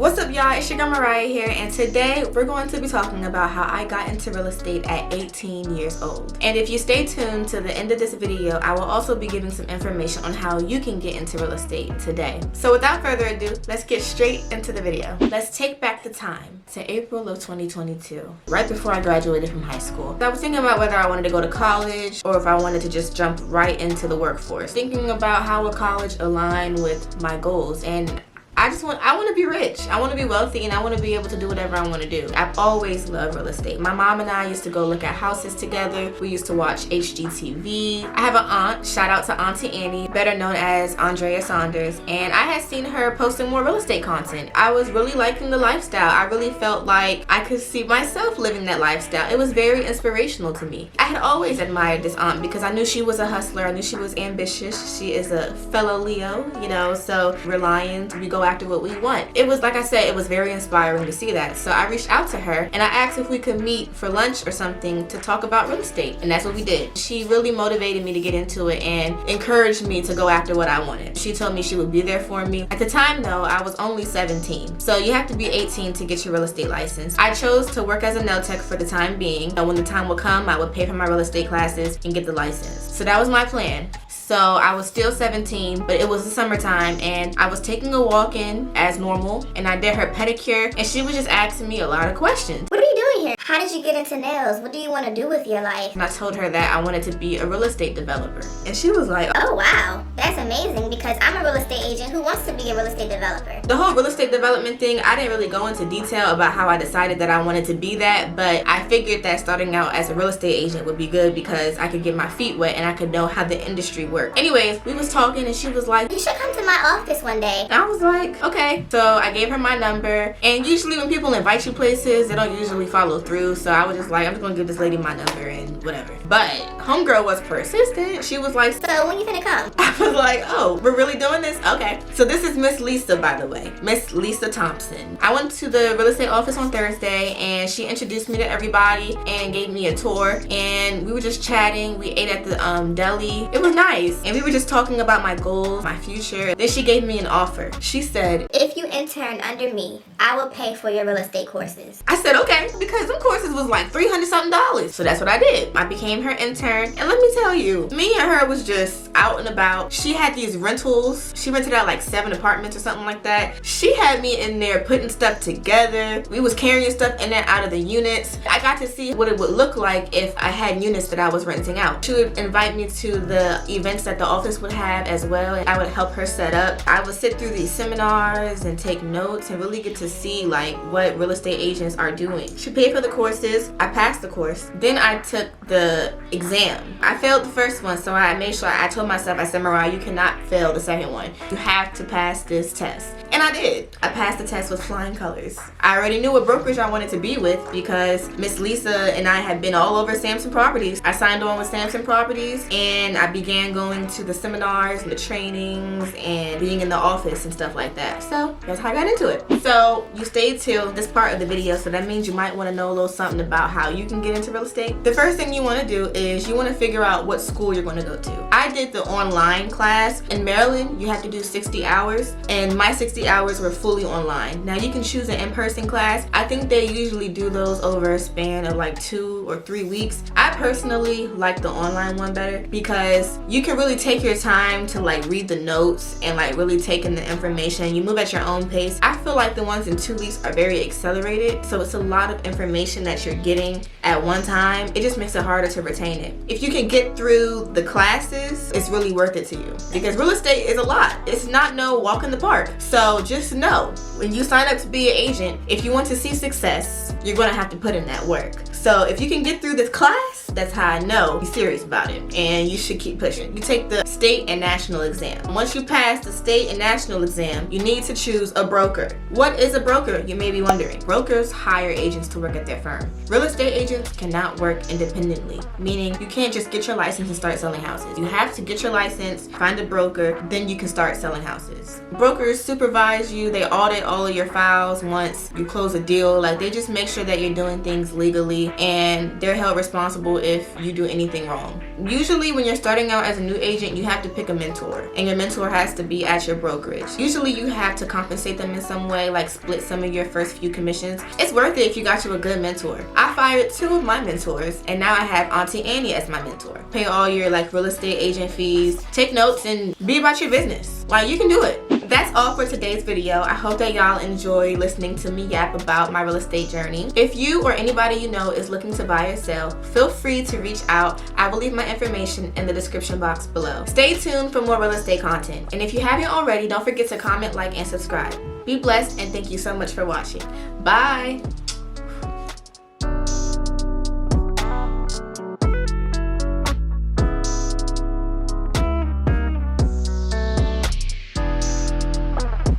What's up, y'all? It's your girl Mariah here, and today we're going to be talking about how I got into real estate at 18 years old. And if you stay tuned to the end of this video, I will also be giving some information on how you can get into real estate today. So without further ado, let's get straight into the video. Let's take back the time to April of 2022, right before I graduated from high school. I was thinking about whether I wanted to go to college or if I wanted to just jump right into the workforce. Thinking about how would college align with my goals, and I want to be rich. I want to be wealthy, and I want to be able to do whatever I want to do. I've always loved real estate. My mom and I used to go look at houses together. We used to watch HGTV. I have an aunt, shout out to Auntie Annie, better known as Andrea Saunders, and I had seen her posting more real estate content. I was really liking the lifestyle. I really felt like I could see myself living that lifestyle. It was very inspirational to me. I had always admired this aunt because I knew she was a hustler. I knew she was ambitious. She is a fellow Leo, so we're lions. We go after what we want. It was, like I said, it was very inspiring to see that. So I reached out to her and I asked if we could meet for lunch or something to talk about real estate, and that's what we did. She really motivated me to get into it and encouraged me to go after what I wanted. She told me she would be there for me. At the time though, I was only 17, so you have to be 18 to get your real estate license. I chose to work as a nail tech for the time being, and when the time would come, I would pay for my real estate classes and get the license. So that was my plan. So I was still 17, but it was the summertime, and I was taking a walk-in as normal, and I did her pedicure, and she was just asking me a lot of questions. What are you doing here? How did you get into nails? What do you want to do with your life? And I told her that I wanted to be a real estate developer. And she was like, oh wow, that's amazing, because I'm a real estate agent who wants to be a real estate developer. The whole real estate development thing, I didn't really go into detail about how I decided that I wanted to be that, but I figured that starting out as a real estate agent would be good because I could get my feet wet and I could know how the industry works. Anyways, we was talking and she was like, you should come to my office one day. I was like, okay. So I gave her my number, and usually when people invite you places, they don't usually follow through. So I was just like, I'm just gonna give this lady my number and whatever. But homegirl was persistent. She was like, so when you finna come? I was like, oh, we're really doing this? Okay. So this is Miss Lisa, by the way. Miss Lisa Thompson. I went to the real estate office on Thursday, and she introduced me to everybody and gave me a tour, and we were just chatting. We ate at the deli. It was nice. And we were just talking about my goals, my future. Then she gave me an offer. She said, if you intern under me, I will pay for your real estate courses. I said, okay, because them courses was like $300 something. So that's what I did. I became her intern. And let me tell you, me and her was just out and about. She had these rentals. She rented out like 7 apartments or something like that. She had me in there putting stuff together. We was carrying stuff in and out of the units. I got to see what it would look like if I had units that I was renting out. She would invite me to the events that the office would have as well, and I would help her set up. I would sit through these seminars and take notes and really get to see like what real estate agents are doing. She paid for the courses. I passed the course. Then I took the exam. I failed the first one, so I made sure, I told myself, I said, Mariah, you cannot fail the second one. You have to pass this test. And I did. I passed the test with flying colors. I already knew what brokerage I wanted to be with because Miss Lisa and I had been all over Samson Properties. I signed on with Samson Properties, and I began going to the seminars and the trainings and being in the office and stuff like that. So that's how I got into it. So you stayed till this part of the video, so that means you might want to know a little something about how you can get into real estate. The first thing you want to do is you want to figure out what school you're going to go to. I did the online class. In Maryland, you have to do 60 hours, and my 60 hours were fully online. Now you can choose an in-person class. I think they usually do those over a span of like 2 or 3 weeks. I personally like the online one better because you can really take your time to like read the notes and like really take in the information. You move at your own pace. I feel like the ones in 2 weeks are very accelerated, so it's a lot of information that you're getting at one time. It just makes it harder to retain it. If you can get through the classes, it's really worth it to you because real estate is a lot. It's not no walk in the park. So just know, when you sign up to be an agent, if you want to see success, you're gonna have to put in that work. So if you can get through this class, that's how I know you're serious about it, and you should keep pushing. You take the state and national exam. Once you pass the state and national exam, you need to choose a broker. What is a broker, you may be wondering? Brokers hire agents to work at their firm. Real estate agents cannot work independently, meaning you can't just get your license and start selling houses. You have to get your license, find a broker, then you can start selling houses. Brokers supervise you. They audit all of your files once you close a deal. Like, they just make sure that you're doing things legally, and they're held responsible if you do anything wrong. Usually when you're starting out as a new agent, you have to pick a mentor, and your mentor has to be at your brokerage. Usually you have to compensate them in some way, like split some of your first few commissions. It's worth it if you got you a good mentor. I fired 2 of my mentors, and now I have Auntie Annie as my mentor. Pay all your like real estate agent fees, take notes, and be about your business. Like, you can do it. That's all for today's video. I hope that y'all enjoy listening to me yap about my real estate journey. If you or anybody you know is looking to buy or sell, feel free to reach out. I will leave my information in the description box below. Stay tuned for more real estate content. And if you haven't already, don't forget to comment, like, and subscribe. Be blessed, and thank you so much for watching. Bye.